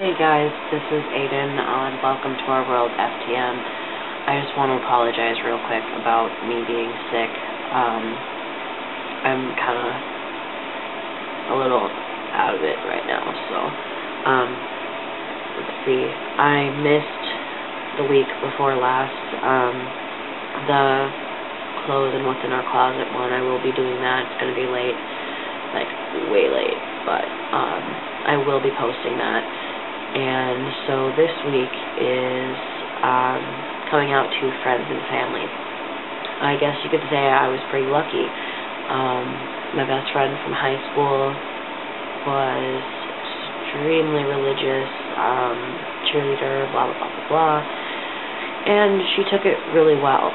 Hey guys, this is Aiden, and welcome to our world, FTM. I just want to apologize real quick about me being sick. I'm kind of a little out of it right now, so, let's see. I missed the week before last, the clothes and what's in our closet one. I will be doing that. It's going to be late, like, way late, but, I will be posting that. And so this week is coming out to friends and family. I guess you could say I was pretty lucky. My best friend from high school was extremely religious, cheerleader, blah, blah, blah, blah, blah. And she took it really well.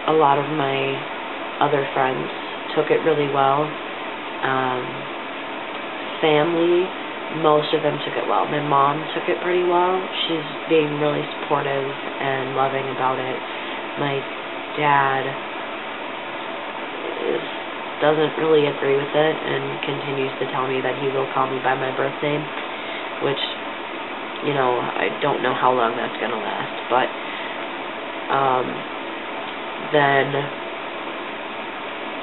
A lot of my other friends took it really well. Family, most of them took it well. My mom took it pretty well. She's being really supportive and loving about it. My dad doesn't really agree with it and continues to tell me that he will call me by my birthday, which, you know, I don't know how long that's going to last. But then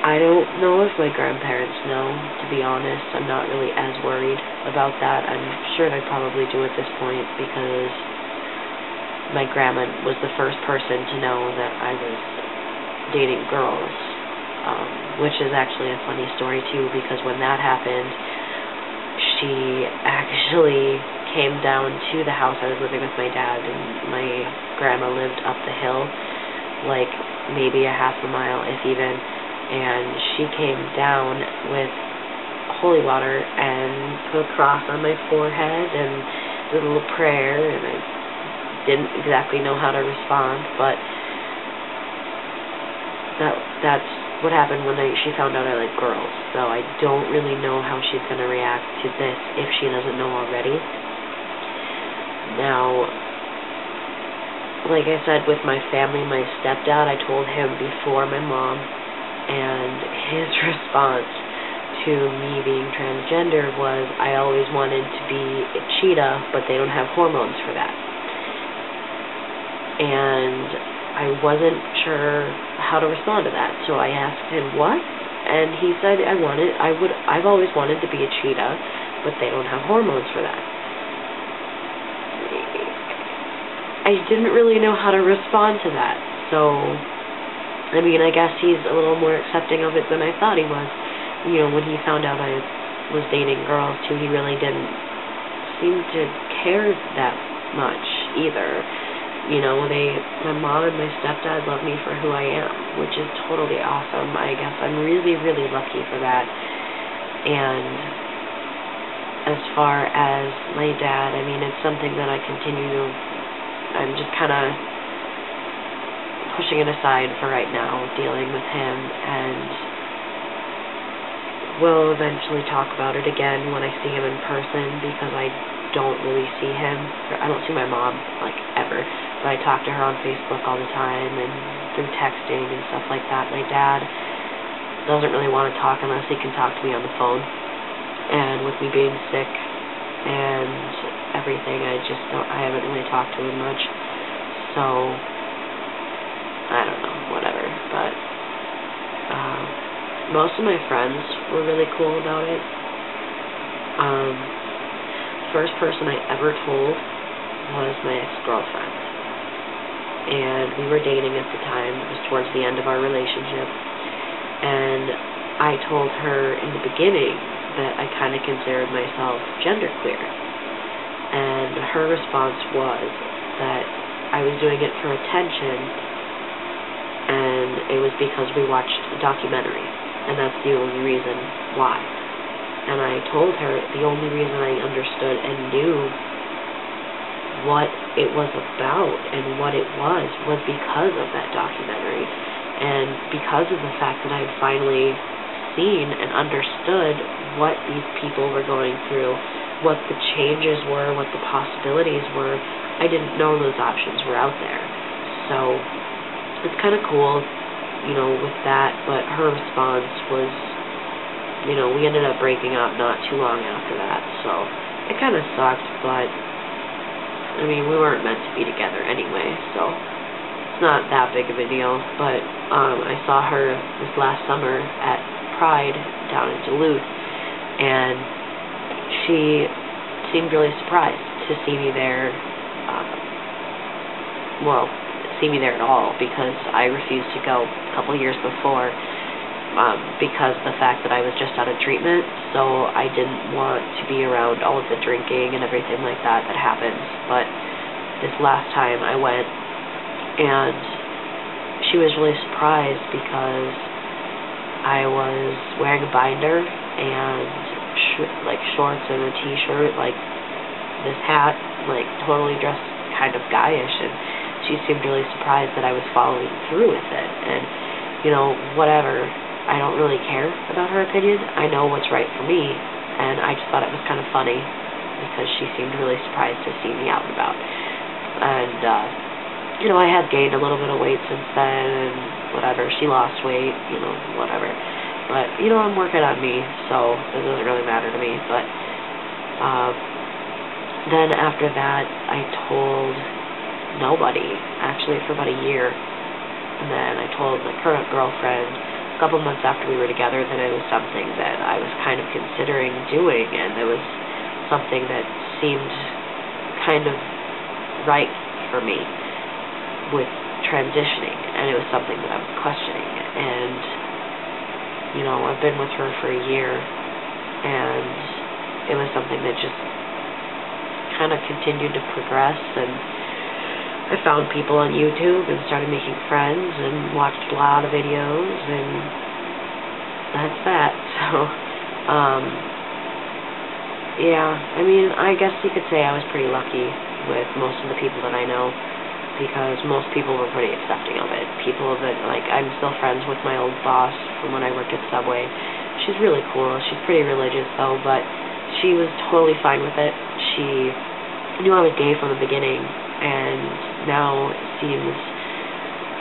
I don't know if my grandparents know, to be honest. I'm not really as worried about that. I'm sure they probably do at this point because my grandma was the first person to know that I was dating girls, which is actually a funny story too, because when that happened, she actually came down to the house. I was living with my dad, and my grandma lived up the hill, like maybe a half a mile, if even. And she came down with holy water and put a cross on my forehead and did a little prayer, and I didn't exactly know how to respond, but that's what happened when she found out I like girls. So I don't really know how she's going to react to this if she doesn't know already. Now, like I said, with my family, my stepdad, I told him before my mom, and his response to me being transgender was, I always wanted to be a cheetah, but they don't have hormones for that. And I wasn't sure how to respond to that, so I asked him, what? And he said, I've always wanted to be a cheetah, but they don't have hormones for that. I didn't really know how to respond to that, so I mean, I guess he's a little more accepting of it than I thought he was. You know, when he found out I was dating girls, too, he really didn't seem to care that much, either. You know, my mom and my stepdad love me for who I am, which is totally awesome. I guess I'm really, really lucky for that. And as far as my dad, I mean, it's something that I'm just kind of pushing it aside for right now, dealing with him, and we'll eventually talk about it again when I see him in person, because I don't really see him. I don't see my mom, like, ever, but I talk to her on Facebook all the time and through texting and stuff like that. My dad doesn't really want to talk unless he can talk to me on the phone, and with me being sick and everything, I haven't really talked to him much, so I don't know, whatever, but most of my friends were really cool about it. First person I ever told was my ex-girlfriend, and we were dating at the time. It was towards the end of our relationship, and I told her in the beginning that I kind of considered myself genderqueer, and her response was that I was doing it for attention, and it was because we watched a documentary, and that's the only reason why. And I told her the only reason I understood and knew what it was about and what it was because of that documentary, and because of the fact that I had finally seen and understood what these people were going through, what the changes were, what the possibilities were. I didn't know those options were out there. So it's kind of cool, you know, with that, but her response was you know, we ended up breaking up not too long after that, so it kind of sucked, but, I mean, we weren't meant to be together anyway, so it's not that big of a deal. But I saw her this last summer at Pride down in Duluth, and she seemed really surprised to see me there, see me there at all, because I refused to go a couple years before, because of the fact that I was just out of treatment, so I didn't want to be around all of the drinking and everything like that happens. But this last time I went, and she was really surprised because I was wearing a binder and like shorts and a t-shirt, like this hat, like totally dressed kind of guyish, and she seemed really surprised that I was following through with it. And, you know, whatever, I don't really care about her opinion. I know what's right for me, and I just thought it was kind of funny because she seemed really surprised to see me out and about. And, you know, I have gained a little bit of weight since then, and whatever. She lost weight, you know, whatever. But, you know, I'm working on me, so it doesn't really matter to me. But then after that, I told nobody, actually, for about a year. And then I told my current girlfriend a couple months after we were together that it was something that I was kind of considering doing, and it was something that seemed kind of right for me with transitioning, and it was something that I was questioning. And, you know, I've been with her for a year, and it was something that just kind of continued to progress, and I found people on YouTube and started making friends and watched a lot of videos, and that's that. So, yeah, I mean, I guess you could say I was pretty lucky with most of the people that I know, because most people were pretty accepting of it. People that, like, I'm still friends with my old boss from when I worked at Subway. She's really cool. She's pretty religious, though, but she was totally fine with it. She knew I was gay from the beginning, and now seems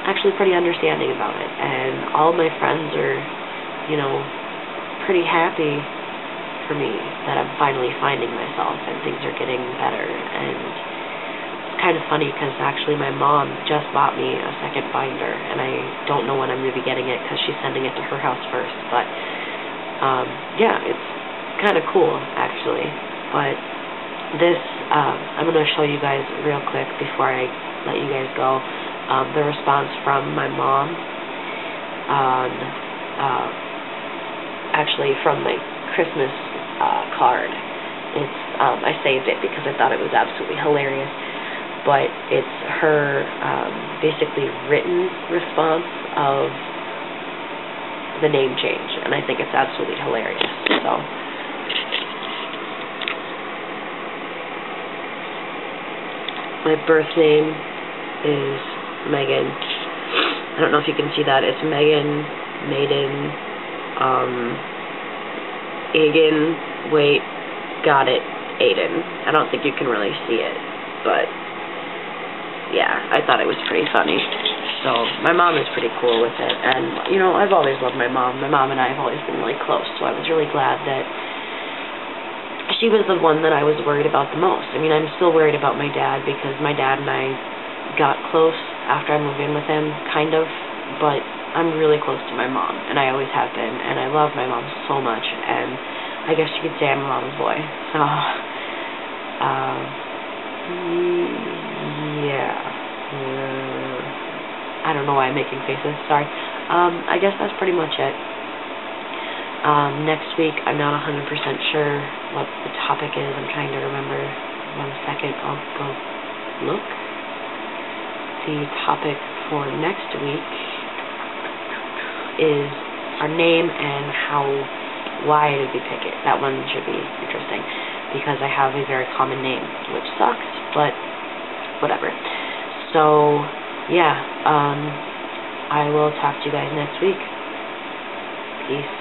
actually pretty understanding about it. And all my friends are, you know, pretty happy for me that I'm finally finding myself and things are getting better. And it's kind of funny because actually my mom just bought me a second binder, and I don't know when I'm going to be getting it because she's sending it to her house first. But yeah, it's kind of cool actually. But this, I'm going to show you guys real quick before I let you guys go, the response from my mom on, actually from my Christmas card. It's, I saved it because I thought it was absolutely hilarious, but it's her basically written response of the name change, and I think it's absolutely hilarious. So, my birth name is Megan. I don't know if you can see that. It's Megan, Maiden, Egan, wait, got it, Aiden. I don't think you can really see it, but yeah, I thought it was pretty funny. So my mom is pretty cool with it, and you know, I've always loved my mom. My mom and I have always been really close, so I was really glad that she was the one that I was worried about the most. I mean, I'm still worried about my dad because my dad and I got close after I moved in with him, kind of, but I'm really close to my mom, and I always have been, and I love my mom so much, and I guess you could say I'm a mama's boy. So, yeah. I don't know why I'm making faces, sorry. I guess that's pretty much it. Next week, I'm not 100% sure what the topic is. I'm trying to remember. 1 second, I'll go look. The topic for next week is our name and why did we pick it. That one should be interesting because I have a very common name, which sucks, but whatever. So, yeah, I will talk to you guys next week. Peace.